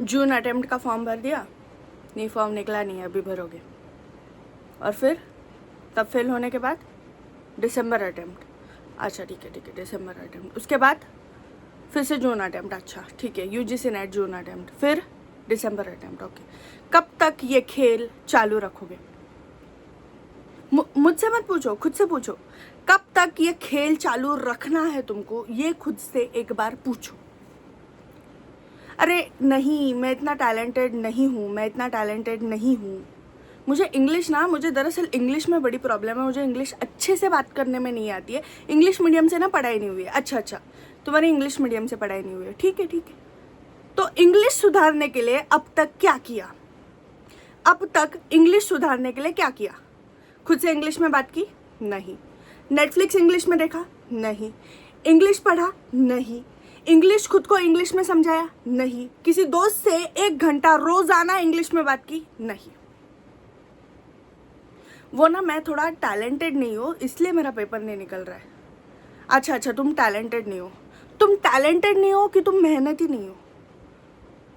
जून attempt का form भर दिया, नहीं फॉर्म निकला नहीं है, अभी भरोगे। और फिर तब फेल होने के बाद दिसंबर अटेम्प्ट, अच्छा ठीक है दिसंबर अटेम्प्ट, उसके बाद फिर से जून अटेम्प्ट, अच्छा ठीक है यूजीसी नेट जून अटेम्प्ट, फिर दिसंबर अटेम्प्ट, ओके। कब तक ये खेल चालू रखोगे? मुझसे मत पूछो, खुद से पूछो, कब तक ये खेल चालू रखना है तुमको, ये खुद से एक बार पूछो। अरे नहीं मैं इतना टैलेंटेड नहीं हूँ, मैं इतना टैलेंटेड नहीं हूँ, मुझे इंग्लिश ना, मुझे दरअसल इंग्लिश में बड़ी प्रॉब्लम है, मुझे इंग्लिश अच्छे से बात करने में नहीं आती है, इंग्लिश मीडियम से ना पढ़ाई नहीं हुई है। अच्छा तुम्हारी इंग्लिश मीडियम से पढ़ाई नहीं हुई है, ठीक है तो इंग्लिश सुधारने के लिए अब तक क्या किया? अब तक इंग्लिश सुधारने के लिए क्या किया? खुद से इंग्लिश में बात की? नहीं। नेटफ्लिक्स इंग्लिश में देखा? नहीं। इंग्लिश पढ़ा? नहीं। इंग्लिश खुद को इंग्लिश में समझाया? नहीं। किसी दोस्त से 1 घंटा रोजाना इंग्लिश में बात की? नहीं। वो ना मैं थोड़ा टैलेंटेड नहीं हूँ इसलिए मेरा पेपर नहीं निकल रहा है। अच्छा तुम टैलेंटेड नहीं हो, तुम टैलेंटेड नहीं हो कि तुम मेहनती नहीं हो?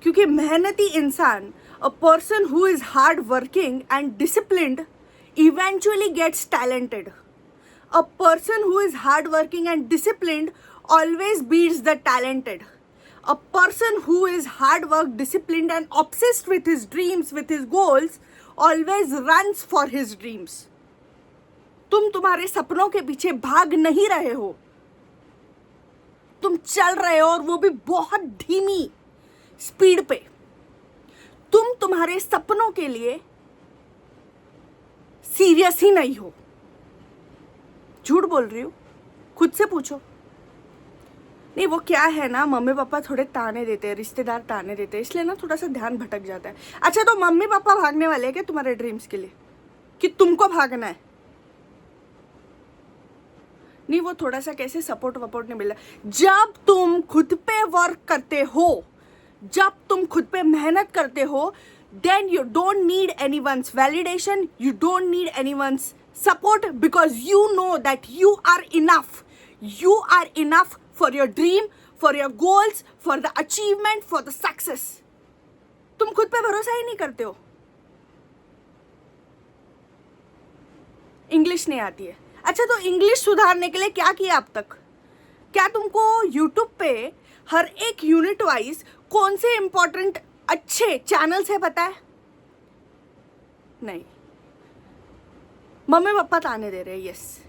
क्योंकि मेहनती इंसान, a person who is hard working and disciplined eventually gets talented. A person who is hardworking and disciplined always beats the talented. A person who is hard work, disciplined and obsessed with his dreams, with his goals, always runs for his dreams. तुम तुम्हारे सपनों के पीछे भाग नहीं रहे हो, तुम चल रहे हो और वो भी बहुत धीमी स्पीड पे। तुम तुम्हारे सपनों के लिए सीरियस ही नहीं हो। झूठ बोल रही हूँ? खुद से पूछो। नहीं वो क्या है ना, मम्मी पापा थोड़े ताने देते हैं, रिश्तेदार ताने देते हैं, इसलिए ना थोड़ा सा ध्यान भटक जाता है। अच्छा तो मम्मी पापा भागने वाले हैं क्या तुम्हारे ड्रीम्स के लिए, कि तुमको भागना है? नहीं वो थोड़ा सा कैसे सपोर्ट वपोर्ट नहीं मिल रहा। जब तुम खुद पे वर्क करते हो, जब तुम खुद पे मेहनत करते हो, then you don't need anyone's validation, you don't need anyone's support, because you know that you are enough. You are enough for your dream, for your goals, for the achievement, for the success. तुम खुद पे भरोसा ही नहीं करते हो। English नहीं आती है, अच्छा तो इंग्लिश सुधारने के लिए क्या किया अब तक? क्या तुमको यूट्यूब पे हर एक यूनिट वाइज कौन से इंपॉर्टेंट अच्छे चैनल्स है पता है? नहीं। मम्मी पापा ताने दे रहे हैं, यस।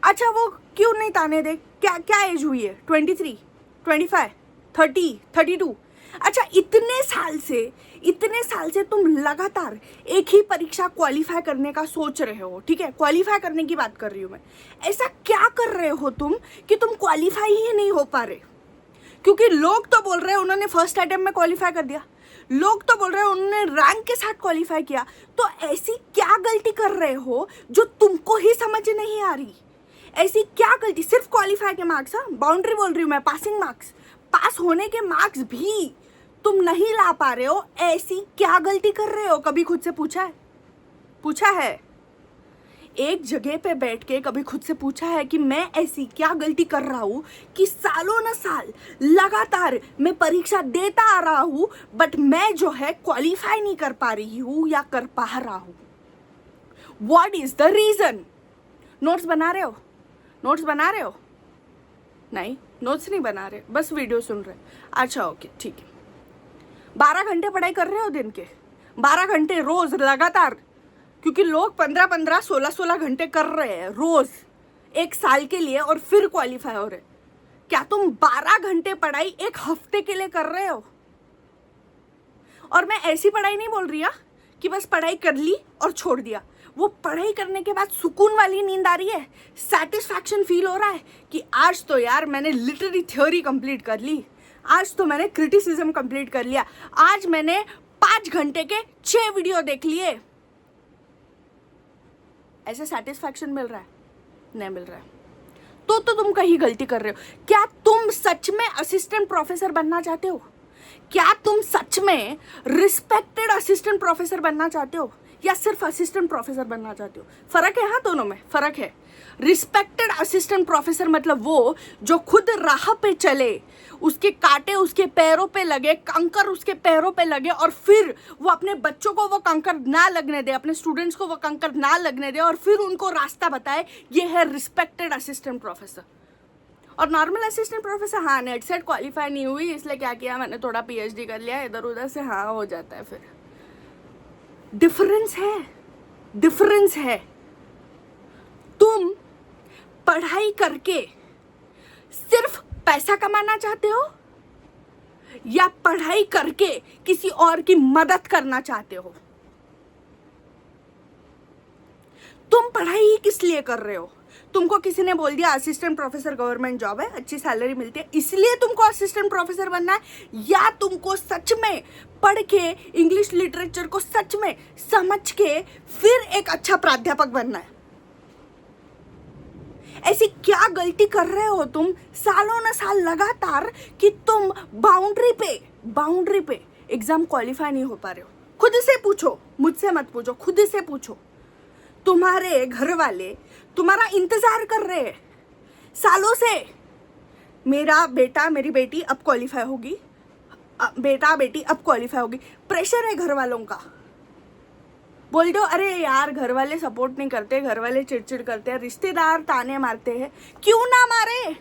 अच्छा वो क्यों नहीं ताने दे? क्या एज हुई है? 23, 25, 30, 32? अच्छा इतने साल से तुम लगातार एक ही परीक्षा क्वालिफाई करने का सोच रहे हो, ठीक है क्वालिफाई करने की बात कर रही हूँ मैं। ऐसा क्या कर रहे हो तुम कि तुम क्वालिफाई ही नहीं हो पा रहे? क्योंकि लोग तो बोल रहे हैं उन्होंने फर्स्ट अटेम्प्ट में क्वालिफाई कर दिया, लोग तो बोल रहे हैं उन्होंने रैंक के साथ क्वालिफाई किया, तो ऐसी क्या गलती कर रहे हो जो तुमको ही समझ नहीं आ रही? ऐसी क्या गलती? सिर्फ क्वालिफाई के मार्क्स, हाँ बाउंड्री बोल रही हूँ मैं, पासिंग मार्क्स, पास होने के मार्क्स भी तुम नहीं ला पा रहे हो, ऐसी क्या गलती कर रहे हो? कभी खुद से पूछा है? एक जगह पे बैठ के कभी खुद से पूछा है कि मैं ऐसी क्या गलती कर रहा हूँ कि सालों न साल लगातार मैं परीक्षा देता आ रहा हूँ, बट मैं जो है क्वालिफाई नहीं कर पा रही हूँ या कर पा रहा हूँ? What is the reason? Notes बना रहे हो? नहीं नोट्स नहीं बना रहे, बस वीडियो सुन रहे। अच्छा ओके ठीक है। 12 घंटे पढ़ाई कर रहे हो दिन के, 12 घंटे रोज लगातार, क्योंकि लोग 15-15, 16-16 घंटे कर रहे हैं रोज 1 साल के लिए और फिर क्वालिफाई हो रहे। क्या तुम 12 घंटे पढ़ाई 1 हफ्ते के लिए कर रहे हो? और मैं ऐसी पढ़ाई नहीं बोल रही कि बस पढ़ाई कर ली और छोड़ दिया। वो पढ़ाई करने के बाद सुकून वाली नींद आ रही है, सेटिस्फैक्शन फील हो रहा है कि आज तो यार मैंने लिटरेरी थ्योरी कंप्लीट कर ली, आज तो मैंने क्रिटिसिज्म कंप्लीट कर लिया, आज मैंने 5 घंटे के 6 वीडियो देख लिए। ऐसे सेटिस्फैक्शन मिल रहा है? नहीं मिल रहा है। तो तुम कहीं गलती कर रहे हो। क्या तुम सच में असिस्टेंट प्रोफेसर बनना चाहते हो? क्या तुम सच में रिस्पेक्टेड असिस्टेंट प्रोफेसर बनना चाहते हो? या सिर्फ असिस्टेंट प्रोफेसर बनना चाहते हो? फर्क है, हाँ दोनों में फर्क है। रिस्पेक्टेड असिस्टेंट प्रोफेसर मतलब वो जो खुद राह पे चले, उसके कांटे उसके पैरों पे लगे, कंकर उसके पैरों पे लगे, और फिर वो अपने बच्चों को वो कंकर ना लगने दे, अपने स्टूडेंट्स को वो कंकर ना लगने दे, और फिर उनको रास्ता बताए। ये है रिस्पेक्टेड असिस्टेंट प्रोफेसर। और नॉर्मल असिस्टेंट प्रोफेसर, हाँ नेट सेट क्वालिफाई नहीं हुई इसलिए क्या किया मैंने, थोड़ा पीएचडी कर लिया इधर उधर से, हाँ हो जाता है। फिर डिफरेंस है, डिफरेंस है। तुम पढ़ाई करके सिर्फ पैसा कमाना चाहते हो या पढ़ाई करके किसी और की मदद करना चाहते हो? तुम पढ़ाई किस लिए कर रहे हो? तुमको किसी ने बोल दिया असिस्टेंट प्रोफेसर गवर्नमेंट जॉब है, अच्छी सैलरी मिलती है, इसलिए तुमको असिस्टेंट प्रोफेसर बनना है? या तुमको सच में पढ़ के इंग्लिश लिटरेचर को सच में समझ के फिर एक अच्छा प्राध्यापक बनना है? ऐसी क्या गलती कर रहे हो तुम सालों न साल लगातार कि तुम बाउंड्री पे एग्जाम क्वालिफाई नहीं हो पा रहे हो? खुद से पूछो, मुझसे मत पूछो, खुद से पूछो। तुम्हारे घर वाले तुम्हारा इंतजार कर रहे हैं सालों से, मेरा बेटा मेरी बेटी अब क्वालिफाई होगी, बेटा बेटी अब क्वालिफाई होगी। प्रेशर है घर वालों का। बोल दो अरे यार घर वाले सपोर्ट नहीं करते, घर वाले चिड़चिड़ करते हैं, रिश्तेदार ताने मारते हैं। क्यों ना मारे,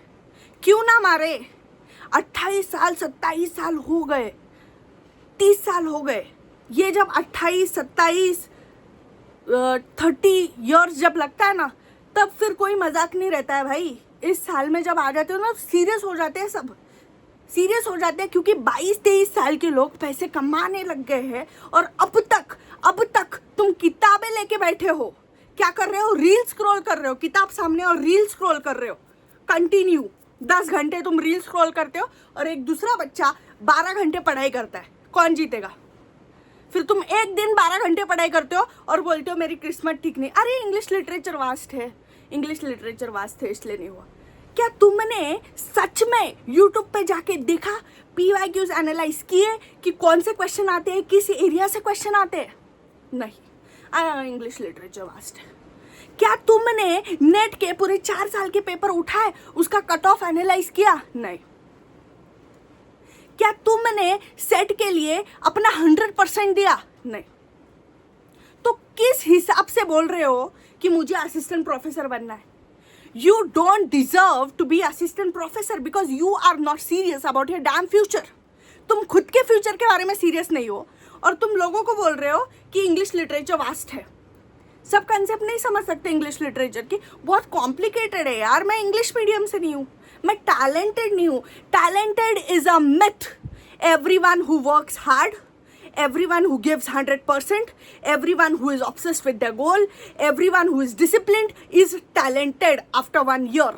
क्यों ना मारे? 28 साल 27 साल हो गए, 30 साल हो गए। ये जब 28 27 30 इयर्स जब लगता है ना, तब फिर कोई मजाक नहीं रहता है भाई। इस साल में जब आ जाते हो ना, सीरियस हो जाते हैं, सब सीरियस हो जाते हैं, क्योंकि 22-23 साल के लोग पैसे कमाने लग गए हैं और अब तक तुम किताबें लेके बैठे हो। क्या कर रहे हो? रील स्क्रॉल कर रहे हो, किताब सामने और रील स्क्रॉल कर रहे हो कंटिन्यू। 10 घंटे तुम रील स्क्रॉल करते हो और एक दूसरा बच्चा 12 घंटे पढ़ाई करता है। कौन जीतेगा? फिर तुम एक दिन 12 घंटे पढ़ाई करते हो और बोलते हो मेरी किस्मत ठीक नहीं। अरे इंग्लिश लिटरेचर वास्ट है, इंग्लिश लिटरेचर वास्ट है इसलिए नहीं हुआ। क्या तुमने सच में यूट्यूब पे जाके देखा, PYQs एनालाइज किए कि कौन से क्वेश्चन आते हैं, किस एरिया से क्वेश्चन आते हैं? नहीं, इंग्लिश लिटरेचर वास्ट है। क्या तुमने नेट के पूरे 4 साल के पेपर उठाए, उसका कट ऑफ एनालाइज किया? नहीं। क्या तुमने सेट के लिए अपना 100% दिया? नहीं। तो किस हिसाब से बोल रहे हो कि मुझे असिस्टेंट प्रोफेसर बनना है? You don't deserve to be assistant professor because you are not serious about your damn future. तुम खुद के फ्यूचर के बारे में सीरियस नहीं हो और तुम लोगों को बोल रहे हो कि इंग्लिश लिटरेचर वास्ट है। सब कंसेप्ट नहीं समझ सकते इंग्लिश लिटरेचर की, बहुत कॉम्प्लिकेटेड है यार। मैं इंग्लिश मीडियम से नहीं हूँ, मैं टैलेंटेड नहीं हूँ। Talented is a myth. Everyone who works hard, everyone who gives 100%, everyone who is obsessed with their goal, everyone who is disciplined is talented after 1 year.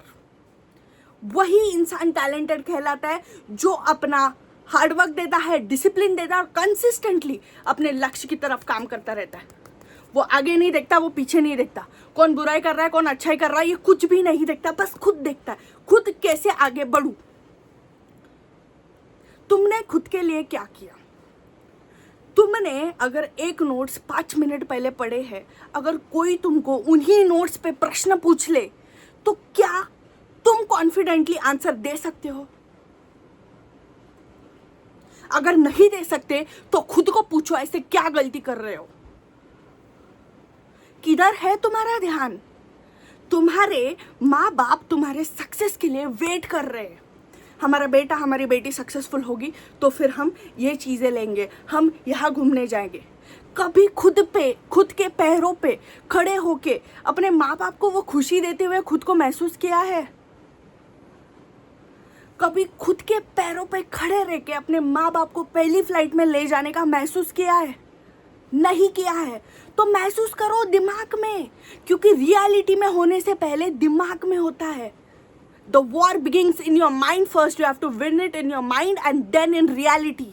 वही इंसान टैलेंटेड कहलाता है जो अपना हार्डवर्क देता है, डिसिप्लिन देता है और कंसिस्टेंटली अपने लक्ष्य की तरफ काम करता रहता है। वो आगे नहीं देखता, वो पीछे नहीं देखता, कौन बुराई कर रहा है कौन अच्छाई कर रहा है ये कुछ भी नहीं देखता, बस खुद देखता है, खुद कैसे आगे बढ़ूं। तुमने खुद के लिए क्या किया? तुमने अगर एक नोट्स 5 मिनट पहले पढ़े हैं, अगर कोई तुमको उन्हीं नोट्स पे प्रश्न पूछ ले तो क्या तुम कॉन्फिडेंटली आंसर दे सकते हो? अगर नहीं दे सकते तो खुद को पूछो ऐसे क्या गलती कर रहे हो? किधर है तुम्हारा ध्यान? तुम्हारे माँ बाप तुम्हारे सक्सेस के लिए वेट कर रहे हैं। हमारा बेटा हमारी बेटी सक्सेसफुल होगी तो फिर हम ये चीज़ें लेंगे, हम यहाँ घूमने जाएंगे। कभी खुद के पैरों पे खड़े होके अपने माँ बाप को वो खुशी देते हुए खुद को महसूस किया है? कभी खुद के पैरों पे खड़े रह के अपने माँ बाप को पहली फ्लाइट में ले जाने का महसूस किया है? नहीं किया है तो महसूस करो दिमाग में, क्योंकि रियलिटी में होने से पहले दिमाग में होता है। The war begins in your mind first. You have to win it in your mind and then in reality.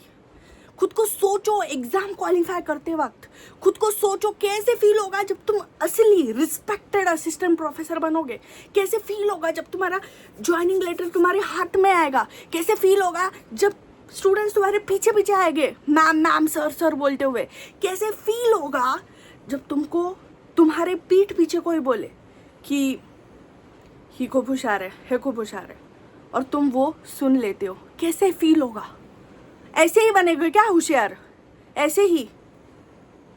खुद को सोचो एग्जाम क्वालिफाई करते वक्त, खुद को सोचो कैसे फील होगा जब तुम असली रिस्पेक्टेड असिस्टेंट प्रोफेसर बनोगे, कैसे फील होगा जब तुम्हारा ज्वाइनिंग लेटर तुम्हारे हाथ में आएगा, कैसे फील होगा जब स्टूडेंट्स तुम्हारे पीछे पीछे आएंगे मैम मैम सर सर बोलते हुए, कैसे फील होगा जब तुमको तुम्हारे पीठ पीछे कोई बोले कि ही खूब होशियार है खूब होशियार है, और तुम वो सुन लेते हो, कैसे फील होगा? ऐसे ही बनेगा क्या होशियार? ऐसे ही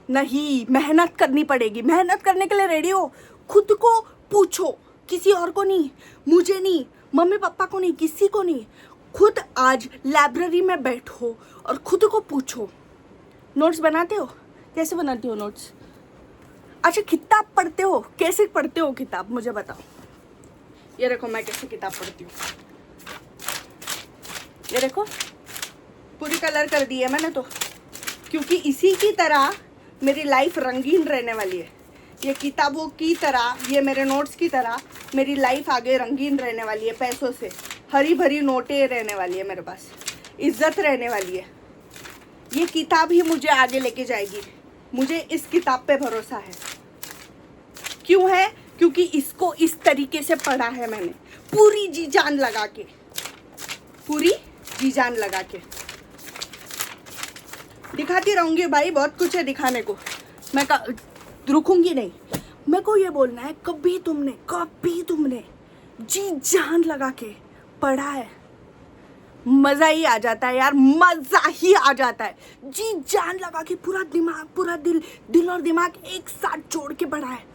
नहीं, मेहनत करनी पड़ेगी। मेहनत करने के लिए रेडी हो? खुद को पूछो, किसी और को नहीं, मुझे नहीं, मम्मी पापा को नहीं, किसी को नहीं। खुद आज लाइब्रेरी में बैठो और खुद को पूछो। नोट्स बनाते हो? कैसे बनाते हो नोट्स? अच्छा, किताब पढ़ते हो? कैसे पढ़ते हो किताब, मुझे बताओ। ये देखो मैं कैसे किताब पढ़ती हूँ। ये देखो पूरी कलर कर दी है मैंने तो, क्योंकि इसी की तरह मेरी लाइफ रंगीन रहने वाली है। ये किताबों की तरह, ये मेरे नोट्स की तरह मेरी लाइफ आगे रंगीन रहने वाली है। पैसों से हरी भरी नोटें रहने वाली है मेरे पास, इज्जत रहने वाली है। ये किताब ही मुझे आगे लेके जाएगी। मुझे इस किताब पे भरोसा है। क्यों है? क्योंकि इसको इस तरीके से पढ़ा है मैंने, पूरी जी जान लगा के, पूरी जी जान लगा के। दिखाती रहूंगी भाई, बहुत कुछ है दिखाने को, मैं रुकूंगी नहीं। मेरे को ये बोलना है, कभी तुमने जी जान लगा के पढ़ा है? मज़ा ही आ जाता है यार, मज़ा ही आ जाता है। जी जान लगा के पूरा दिमाग, पूरा दिल और दिमाग एक साथ जोड़ के पढ़ा है।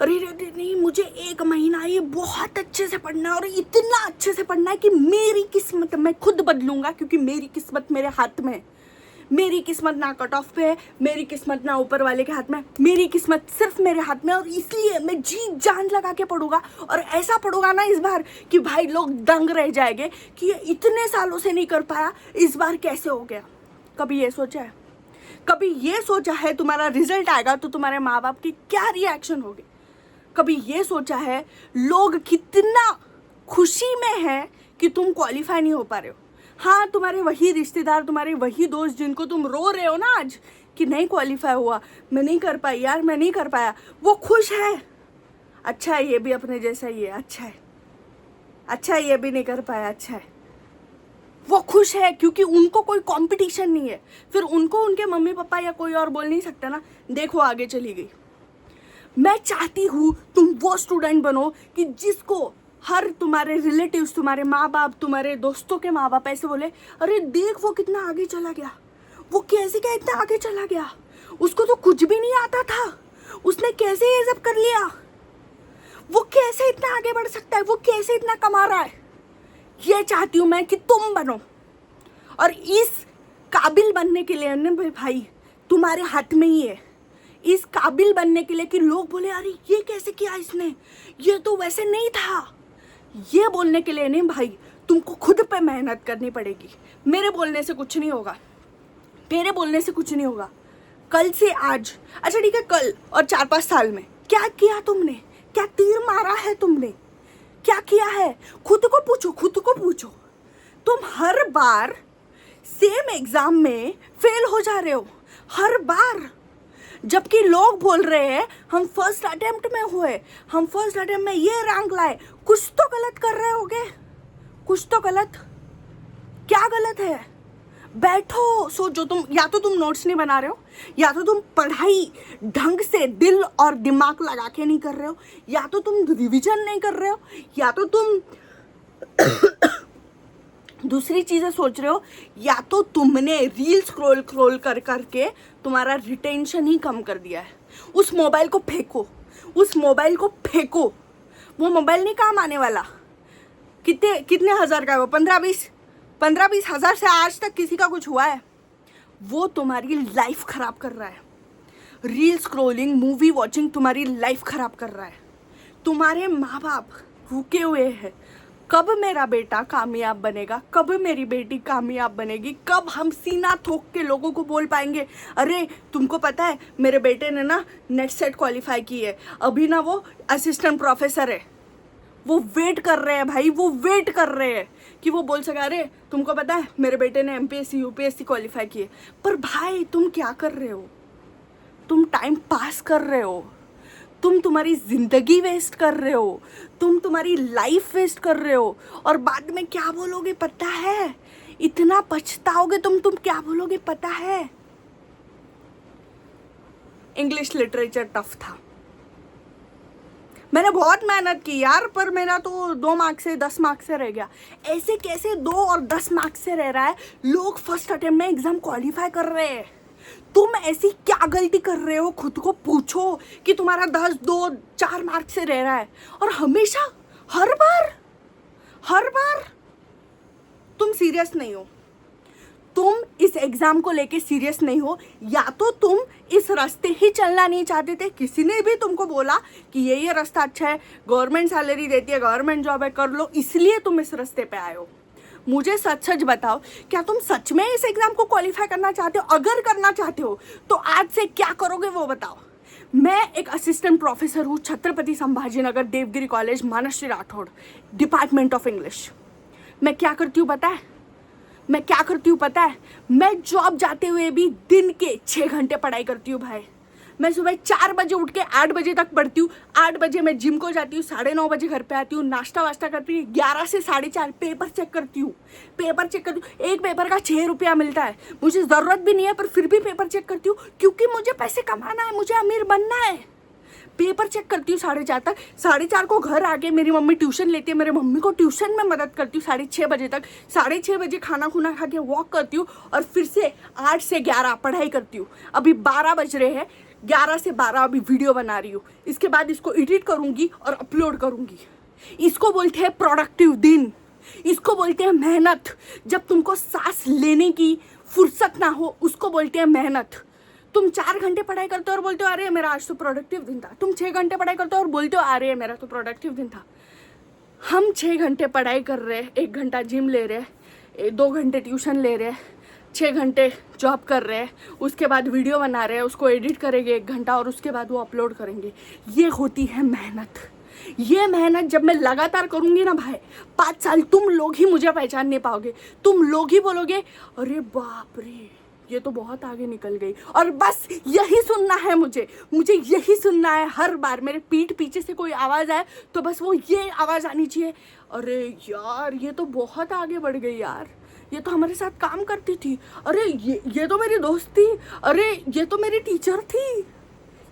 अरे नहीं, मुझे 1 महीना ये बहुत अच्छे से पढ़ना है, और इतना अच्छे से पढ़ना है कि मेरी किस्मत मैं खुद बदलूंगा, क्योंकि मेरी किस्मत मेरे हाथ में है। मेरी किस्मत ना कट ऑफ पे है, मेरी किस्मत ना ऊपर वाले के हाथ में, मेरी किस्मत सिर्फ मेरे हाथ में। और इसलिए मैं जी जान लगा के पढ़ूंगा, और ऐसा पढ़ूंगा ना इस बार कि भाई लोग दंग रह जाएंगे कि ये इतने सालों से नहीं कर पाया, इस बार कैसे हो गया। कभी ये सोचा है? कभी ये सोचा है तुम्हारा रिजल्ट आएगा तो तुम्हारे माँ बाप की क्या रिएक्शन होगी? कभी ये सोचा है लोग कितना खुशी में है कि तुम क्वालिफाई नहीं हो पा रहे हो? हाँ, तुम्हारे वही रिश्तेदार, तुम्हारे वही दोस्त जिनको तुम रो रहे हो ना आज कि नहीं क्वालिफाई हुआ, मैं नहीं कर पाई यार, मैं नहीं कर पाया, वो खुश है। अच्छा है, ये भी अपने जैसा ही है। अच्छा है, ये भी नहीं कर पाया, अच्छा है। वो खुश है क्योंकि उनको कोई कंपटीशन नहीं है। फिर उनको उनके मम्मी पापा या कोई और बोल नहीं सकता ना, देखो आगे चली गई। मैं चाहती हूँ तुम वो स्टूडेंट बनो कि जिसको हर तुम्हारे रिलेटिव्स, तुम्हारे माँ बाप, तुम्हारे दोस्तों के माँ बाप ऐसे बोले, अरे देख वो कितना आगे चला गया, वो कैसे क्या इतना आगे चला गया, उसको तो कुछ भी नहीं आता था, उसने कैसे ये सब कर लिया, वो कैसे इतना आगे बढ़ सकता है, वो कैसे इतना कमा रहा है। ये चाहती हूँ मैं कि तुम बनो। और इस काबिल बनने के लिए ना भाई, तुम्हारे हाथ में ही है। इस काबिल बनने के लिए कि लोग बोले अरे ये कैसे किया इसने, ये तो वैसे नहीं था, ये बोलने के लिए नहीं भाई, तुमको खुद पे मेहनत करनी पड़ेगी। मेरे बोलने से कुछ नहीं होगा, तेरे बोलने से कुछ नहीं होगा। कल से आज, अच्छा ठीक है, कल और 4-5 साल में क्या किया तुमने, क्या तीर मारा है तुमने, क्या किया है? खुद को पूछो। तुम हर बार सेम एग्जाम में फेल हो जा रहे हो, हर बार। जबकि लोग बोल रहे हैं हम फर्स्ट अटेम्प्ट में हुए, हम फर्स्ट अटेम्प्ट में ये रैंक लाए। कुछ तो गलत कर रहे होगे, कुछ तो गलत। क्या गलत है? बैठो, सोचो। तुम या तो तुम नोट्स नहीं बना रहे हो, या तो तुम पढ़ाई ढंग से दिल और दिमाग लगा के नहीं कर रहे हो, या तो तुम रिवीजन नहीं कर रहे हो, या तो तुम दूसरी चीज़ें सोच रहे हो, या तो तुमने रील स्क्रॉल कर करके तुम्हारा रिटेंशन ही कम कर दिया है। उस मोबाइल को फेंको, वो मोबाइल नहीं काम आने वाला। कितने हज़ार का है वो? 15-20 हज़ार से आज तक किसी का कुछ हुआ है? वो तुम्हारी लाइफ ख़राब कर रहा है। रील स्क्रॉलिंग, मूवी वॉचिंग तुम्हारी लाइफ ख़राब कर रहा है। तुम्हारे माँ बाप रुके हुए हैं, कब मेरा बेटा कामयाब बनेगा, कब मेरी बेटी कामयाब बनेगी, कब हम सीना ठोक के लोगों को बोल पाएंगे अरे तुमको पता है मेरे बेटे ने ना नेट सेट क्वालिफाई की है, अभी ना वो असिस्टेंट प्रोफेसर है। वो वेट कर रहे हैं भाई, वो वेट कर रहे हैं कि वो बोल सके अरे तुमको पता है मेरे बेटे ने MPSC UPSC क्वालिफाई की है। पर भाई तुम क्या कर रहे हो? तुम टाइम पास कर रहे हो, तुम तुम्हारी ज़िंदगी वेस्ट कर रहे हो, तुम तुम्हारी लाइफ वेस्ट कर रहे हो, और बाद में क्या बोलोगे पता है? इतना पछताओगे तुम क्या बोलोगे पता है? इंग्लिश लिटरेचर टफ था। मैंने बहुत मेहनत की यार, पर मेरा तो 2 मार्क्स से 10 मार्क्स से रह गया। ऐसे कैसे 2 और 10 मार्क्स से रह रहा है? लोग फर्स्ट अटेम्प्ट में एग्जाम क्वालिफाई कर रहे हैं। तुम ऐसी क्या गलती कर रहे हो? खुद को पूछो कि तुम्हारा 10, 2, 4 मार्क्स से रह रहा है, और हमेशा हर बार तुम सीरियस नहीं हो। तुम इस एग्जाम को लेके सीरियस नहीं हो, या तो तुम इस रास्ते ही चलना नहीं चाहते थे। किसी ने भी तुमको बोला कि ये रास्ता अच्छा है, गवर्नमेंट सैलरी देती है, गवर्नमेंट जॉब है, कर लो, इसलिए तुम इस रास्ते पे आए हो। मुझे सच बताओ, क्या तुम सच में इस एग्जाम को क्वालिफाई करना चाहते हो? अगर करना चाहते हो तो आज से क्या करोगे वो बताओ। मैं एक असिस्टेंट प्रोफेसर हूँ, Chhatrapati Sambhajinagar Devgiri college, Manasshri Rathod, department of English. मैं क्या करती हूँ पता है? मैं जॉब जाते हुए भी दिन के 6 घंटे पढ़ाई करती हूँ भाई। मैं सुबह 4 बजे उठ के 8 बजे तक पढ़ती हूँ। 8 बजे मैं जिम को जाती हूँ, 9:30 बजे घर पे आती हूँ, नाश्ता वाश्ता करती हूँ, 11 से 4:30 पेपर चेक करती हूँ। एक पेपर का 6 रुपया मिलता है। मुझे ज़रूरत भी नहीं है, पर फिर भी पेपर चेक करती हूँ, क्योंकि मुझे पैसे कमाना है, मुझे अमीर बनना है। पेपर चेक करती हूँ 4:30 तक। 4:30 को घर आके मेरी मम्मी ट्यूशन लेती है, मेरे मम्मी को ट्यूशन में मदद करती हूँ 6:30 बजे तक। 6:30 बजे खाना खुना खा के वॉक करती हूँ, और फिर से 8 से 11 पढ़ाई करती हूँ। अभी 12 बज रहे हैं, 11 से 12 अभी वीडियो बना रही हूँ। इसके बाद इसको एडिट करूँगी और अपलोड करूँगी। इसको बोलते हैं प्रोडक्टिव दिन, इसको बोलते हैं मेहनत। जब तुमको सांस लेने की फुर्सत ना हो, उसको बोलते हैं मेहनत। तुम 4 घंटे पढ़ाई करते हो और बोलते हो अरे मेरा आज तो प्रोडक्टिव दिन था। तुम 6 घंटे पढ़ाई करते हो और बोलते हो अरे मेरा तो प्रोडक्टिव दिन था। हम 6 घंटे पढ़ाई कर रहे हैं, 1 घंटा जिम ले रहे हैं, 2 घंटे ट्यूशन ले रहे हैं, 6 घंटे जॉब कर रहे हैं, उसके बाद वीडियो बना रहे हैं, उसको एडिट करेंगे 1 घंटा, और उसके बाद वो अपलोड करेंगे। ये होती है मेहनत। ये मेहनत जब मैं लगातार करूँगी ना भाई, 5 साल तुम लोग ही मुझे पहचान नहीं पाओगे। तुम लोग ही बोलोगे अरे बाप रे, ये तो बहुत आगे निकल गई। और बस यही सुनना है मुझे यही सुनना है। हर बार मेरे पीठ पीछे से कोई आवाज़ आए तो बस वो ये आवाज़ आनी चाहिए, अरे यार ये तो बहुत आगे बढ़ गई यार, ये तो हमारे साथ काम करती थी, अरे ये तो मेरी दोस्त थी, अरे ये तो मेरी टीचर थी।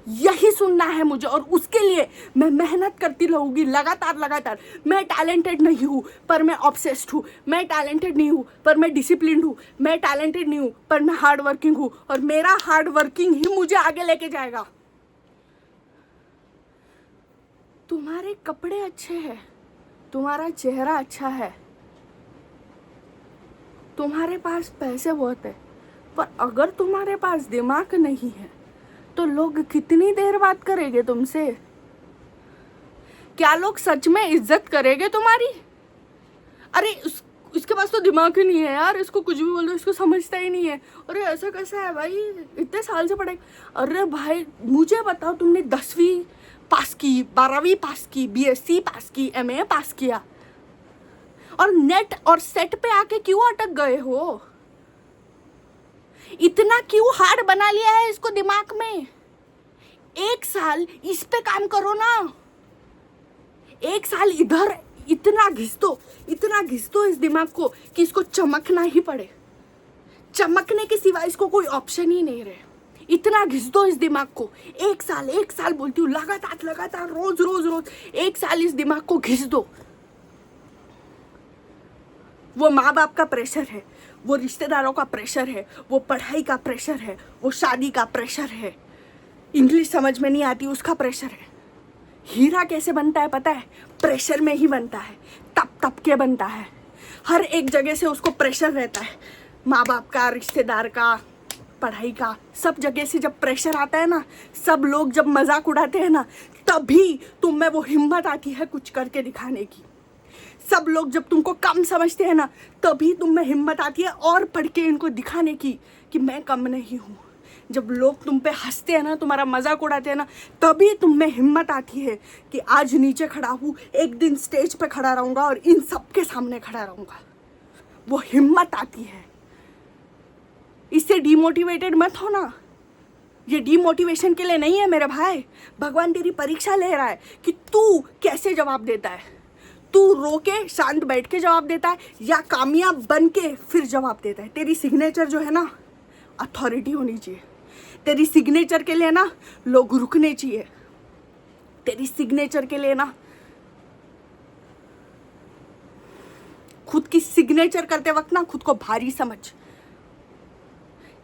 यही सुनना है मुझे, और उसके लिए मैं मेहनत करती रहूँगी लगातार। मैं टैलेंटेड नहीं हूँ पर मैं ऑब्सेस्ड हूँ, मैं टैलेंटेड नहीं हूँ पर मैं डिसिप्लिन्ड हूँ, मैं टैलेंटेड नहीं हूँ पर मैं हार्ड वर्किंग हूँ, और मेरा हार्ड वर्किंग ही मुझे आगे लेके जाएगा। तुम्हारे कपड़े अच्छे हैं, तुम्हारा चेहरा अच्छा है, तुम्हारे पास पैसे बहुत है, पर अगर तुम्हारे पास दिमाग नहीं है तो लोग कितनी देर बात करेंगे तुमसे? क्या लोग सच में इज्जत करेंगे तुम्हारी? अरे इसके पास तो दिमाग ही नहीं है यार, इसको कुछ भी बोल दो, इसको समझता ही नहीं है, अरे ऐसा कैसा है भाई, इतने साल से पढ़ाई। अरे भाई मुझे बताओ, तुमने 10वीं पास की, 12वीं पास की, BSc पास की, MA पास किया, और नेट और सेट पे आके क्यों अटक गए हो? इतना क्यों हार्ड बना लिया है इसको दिमाग में? 1 साल इस पे काम करो ना, 1 साल इधर इतना घिस दो इस दिमाग को कि इसको चमकना ही पड़े। चमकने के सिवा इसको कोई ऑप्शन ही नहीं रहे। इतना घिस दो इस दिमाग को, 1 साल बोलती हूँ, लगातार रोज 1 साल इस दिमाग को घिस दो। वो माँ बाप का प्रेशर है, वो रिश्तेदारों का प्रेशर है, वो पढ़ाई का प्रेशर है, वो शादी का प्रेशर है, इंग्लिश समझ में नहीं आती उसका प्रेशर है। हीरा कैसे बनता है पता है? प्रेशर में ही बनता है, तप के बनता है। हर एक जगह से उसको प्रेशर रहता है, माँ बाप का, रिश्तेदार का, पढ़ाई का, सब जगह से जब प्रेशर आता है ना, सब लोग जब मजाक उड़ाते हैं ना, तभी तुम में वो हिम्मत आती है कुछ करके दिखाने की। सब लोग जब तुमको कम समझते हैं ना, तभी तुम में हिम्मत आती है और पढ़ के इनको दिखाने की कि मैं कम नहीं हूँ। जब लोग तुम पे हंसते हैं ना, तुम्हारा मजाक उड़ाते हैं ना, तभी तुम में हिम्मत आती है कि आज नीचे खड़ा हूँ, एक दिन स्टेज पे खड़ा रहूँगा और इन सब के सामने खड़ा रहूँगा। वो हिम्मत आती है। इससे डिमोटिवेटेड मत हो ना, ये डिमोटिवेशन के लिए नहीं है मेरे भाई। भगवान तेरी परीक्षा ले रहा है कि तू कैसे जवाब देता है। तू रो के शांत बैठ के जवाब देता है या कामयाब बन के फिर जवाब देता है। तेरी सिग्नेचर जो है ना, अथॉरिटी होनी चाहिए। तेरी सिग्नेचर के लिए ना लोग रुकने चाहिए, तेरी सिग्नेचर के लिए ना, खुद की सिग्नेचर करते वक्त ना खुद को भारी समझ।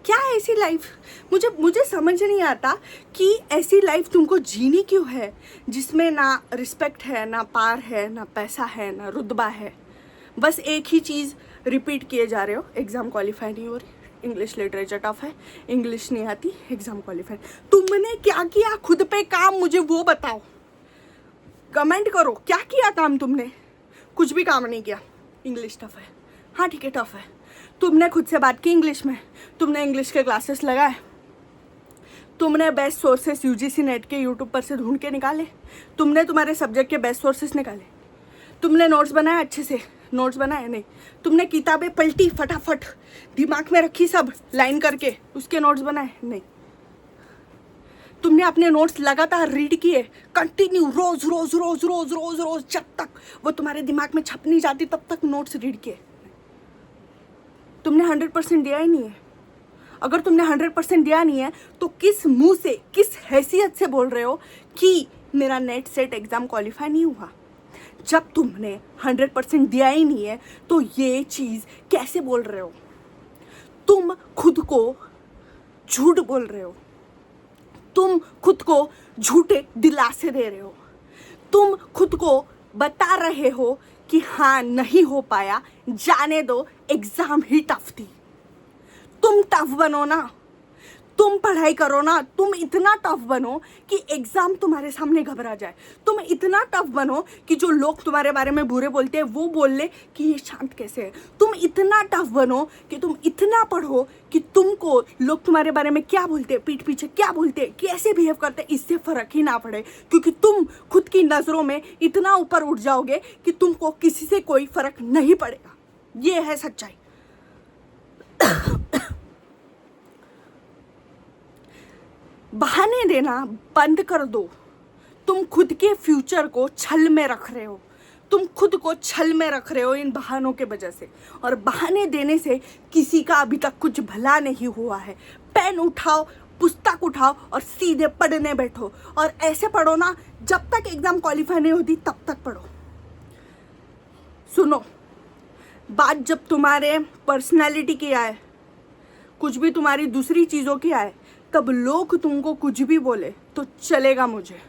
क्या है ऐसी लाइफ, मुझे समझ नहीं आता कि ऐसी लाइफ तुमको जीनी क्यों है जिसमें ना रिस्पेक्ट है, ना पार है, ना पैसा है, ना रुतबा है। बस एक ही चीज़ रिपीट किए जा रहे हो, एग्ज़ाम क्वालिफाई नहीं हो रही, इंग्लिश लिटरेचर टफ है, इंग्लिश नहीं आती, एग्ज़ाम क्वालिफाई। तुमने क्या किया खुद पे काम, मुझे वो बताओ, कमेंट करो, क्या किया काम तुमने? कुछ भी काम नहीं किया। इंग्लिश टफ है, हाँ ठीक है टफ है। तुमने खुद से बात की इंग्लिश में, तुमने इंग्लिश के क्लासेस लगाए, तुमने बेस्ट सोर्सेस यूजीसी नेट के यूट्यूब पर से ढूंढ के निकाले, तुमने तुम्हारे सब्जेक्ट के बेस्ट सोर्सेस निकाले, तुमने नोट्स बनाए अच्छे से, नोट्स बनाए नहीं, तुमने किताबें पलटी फटाफट, दिमाग में रखी सब लाइन करके, उसके नोट्स बनाए नहीं, तुमने अपने नोट्स लगातार रीड किए कंटिन्यू, रोज रोज रोज रोज रोज रोज, जब तक वो तुम्हारे दिमाग में छप नहीं जाती तब तक नोट्स रीड किए। तुमने 100% दिया ही नहीं है। अगर तुमने 100% दिया नहीं है तो किस मुंह से, किस हैसियत से बोल रहे हो कि मेरा नेट सेट एग्ज़ाम क्वालिफाई नहीं हुआ? जब तुमने 100% दिया ही नहीं है तो ये चीज़ कैसे बोल रहे हो? तुम खुद को झूठ बोल रहे हो, तुम खुद को झूठे दिलासे दे रहे हो, तुम खुद को बता रहे हो कि हाँ नहीं हो पाया, जाने दो, एग्जाम ही टफ थी। तुम टफ बनो ना, तुम पढ़ाई करो ना, तुम इतना टफ बनो कि एग्जाम तुम्हारे सामने घबरा जाए, तुम इतना टफ बनो कि जो लोग तुम्हारे बारे में बुरे बोलते हैं वो बोल ले कि ये शांत कैसे है। तुम इतना टफ बनो कि तुम इतना पढ़ो कि तुमको लोग तुम्हारे बारे में क्या बोलते हैं, पीठ पीछे क्या बोलते हैं, कैसे बिहेव करते हैं, इससे फ़र्क ही ना पड़े, क्योंकि तुम खुद की नज़रों में इतना ऊपर उठ जाओगे कि तुमको किसी से कोई फ़र्क नहीं पड़ेगा। ये है सच्चाई। बहाने देना बंद कर दो। तुम खुद के फ्यूचर को छल में रख रहे हो, तुम खुद को छल में रख रहे हो इन बहानों के वजह से, और बहाने देने से किसी का अभी तक कुछ भला नहीं हुआ है। पेन उठाओ, पुस्तक उठाओ और सीधे पढ़ने बैठो, और ऐसे पढ़ो ना जब तक एग्जाम क्वालिफाई नहीं होती तब तक पढ़ो। सुनो, बात जब तुम्हारे पर्सनैलिटी की आए, कुछ भी तुम्हारी दूसरी चीज़ों की आए, तब लोग तुमको कुछ भी बोले तो चलेगा मुझे,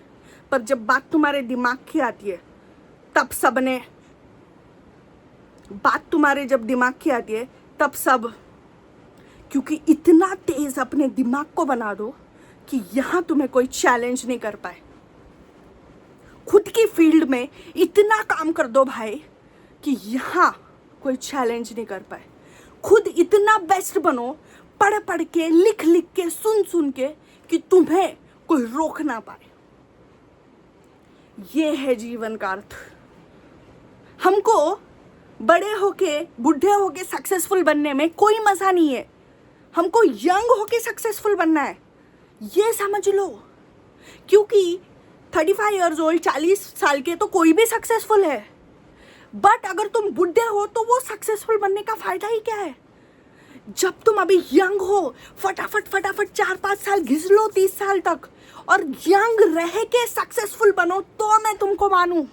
पर जब बात तुम्हारे दिमाग की आती है तब सबने, बात तुम्हारे जब दिमाग की आती है तब सब, क्योंकि इतना तेज अपने दिमाग को बना दो कि यहाँ तुम्हें कोई चैलेंज नहीं कर पाए। खुद की फील्ड में इतना काम कर दो भाई कि यहाँ कोई चैलेंज नहीं कर पाए। खुद इतना बेस्ट बनो, पढ़ पढ़ के, लिख लिख के, सुन सुन के, कि तुम्हें कोई रोक ना पाए। ये है जीवन का अर्थ। हमको बड़े होके, बूढ़े होके सक्सेसफुल बनने में कोई मजा नहीं है, हमको यंग होके सक्सेसफुल बनना है, ये समझ लो। क्योंकि 35 इयर्स ओल्ड, 40 साल के तो कोई भी सक्सेसफुल है, बट अगर तुम बूढ़े हो तो वो सक्सेसफुल बनने का फायदा ही क्या है? जब तुम अभी यंग हो, फटाफट फटाफट 4-5 साल घिस लो 30 साल तक, और यंग रह के सक्सेसफुल बनो तो मैं तुमको मानूं।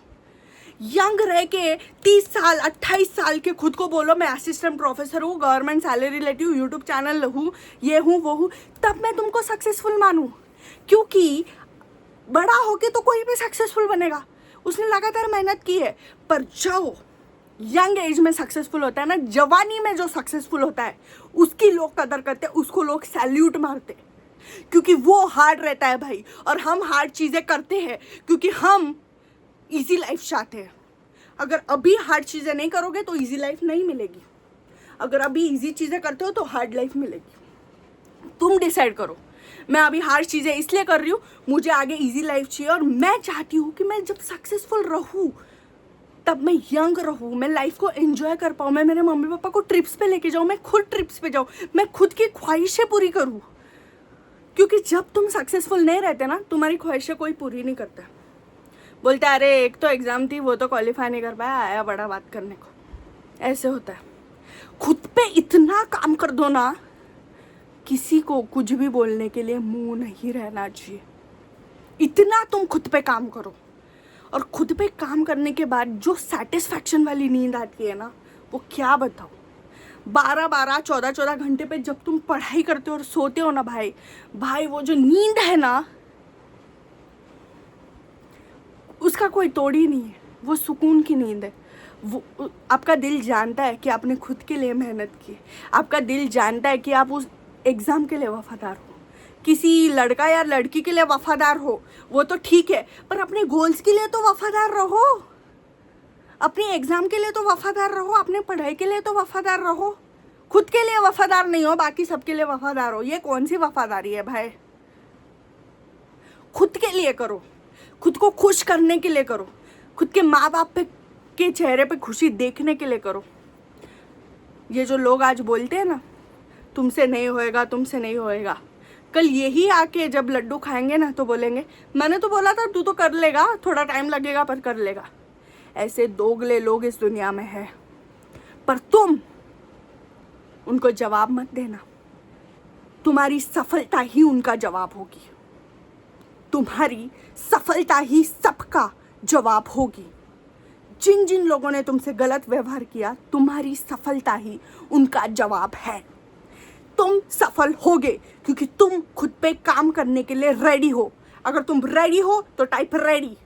यंग रह के 30 साल 28 साल के खुद को बोलो मैं असिस्टेंट प्रोफेसर हूँ, गवर्नमेंट सैलरी लेती हूँ, यूट्यूब चैनल हूँ, ये हूँ वो हूँ, तब मैं तुमको सक्सेसफुल मानूं। क्योंकि बड़ा होके तो कोई भी सक्सेसफुल बनेगा, उसने लगातार मेहनत की है। पर जो यंग एज में सक्सेसफुल होता है ना, जवानी में जो सक्सेसफुल होता है, उसकी लोग कदर करते हैं, उसको लोग सैल्यूट मारते हैं, क्योंकि वो हार्ड रहता है भाई। और हम हार्ड चीज़ें करते हैं क्योंकि हम इजी लाइफ चाहते हैं। अगर अभी हार्ड चीज़ें नहीं करोगे तो इजी लाइफ नहीं मिलेगी, अगर अभी इजी चीज़ें करते हो तो हार्ड लाइफ मिलेगी। तुम डिसाइड करो, मैं अभी हार्ड चीज़ें इसलिए कर रही हूँ, मुझे आगे इजी लाइफ चाहिए, और मैं चाहती हूँ कि मैं जब सक्सेसफुल रहूँ तब मैं यंग रहूँ, मैं लाइफ को एंजॉय कर पाऊँ, मैं मेरे मम्मी पापा को ट्रिप्स पे लेके जाऊँ, मैं खुद ट्रिप्स पे जाऊँ, मैं खुद की ख्वाहिशें पूरी करूँ। क्योंकि जब तुम सक्सेसफुल नहीं रहते ना, तुम्हारी ख्वाहिशें कोई पूरी नहीं करता। बोलते अरे एक तो एग्ज़ाम थी, वो तो क्वालिफाई नहीं कर पाया, आया बड़ा बात करने को। ऐसे होता है। खुद पे इतना काम कर दो ना किसी को कुछ भी बोलने के लिए मुंह नहीं रहना चाहिए। इतना तुम खुद पे काम करो, और खुद पे काम करने के बाद जो सेटिस्फैक्शन वाली नींद आती है ना, वो क्या बताओ। 12-12, 14-14 घंटे पे जब तुम पढ़ाई करते हो और सोते हो ना भाई, वो जो नींद है ना, उसका कोई तोड़ ही नहीं है। वो सुकून की नींद है। वो आपका दिल जानता है कि आपने खुद के लिए मेहनत की। आपका दिल जानता है कि आप उस एग्ज़ाम के लिए वफादार हो। किसी लड़का या लड़की के लिए वफादार हो वो तो ठीक है, पर अपने गोल्स के लिए तो वफादार रहो। अपनी एग्ज़ाम के लिए तो वफादार रहो, अपने पढ़ाई के लिए तो वफादार रहो। खुद के लिए वफादार नहीं हो, बाकी सबके लिए वफादार हो। ये कौन सी वफादारी है भाई? खुद के लिए करो, खुद को खुश करने के लिए करो, खुद के माँ बाप के चेहरे पे खुशी देखने के लिए करो। ये जो लोग आज बोलते हैं ना, तुमसे नहीं होएगा, तुमसे नहीं होएगा, कल यही आके जब लड्डू खाएंगे ना तो बोलेंगे मैंने तो बोला था तू तो कर लेगा, थोड़ा टाइम लगेगा पर कर लेगा। ऐसे दोगले लोग इस दुनिया में हैं, पर तुम उनको जवाब मत देना। तुम्हारी सफलता ही उनका जवाब होगी। तुम्हारी सफलता ही सबका जवाब होगी। जिन जिन लोगों ने तुमसे गलत व्यवहार किया, तुम्हारी सफलता ही उनका जवाब है। तुम सफल होगे क्योंकि तुम खुद पे काम करने के लिए रेडी हो। अगर तुम रेडी हो तो टाइप रेडी।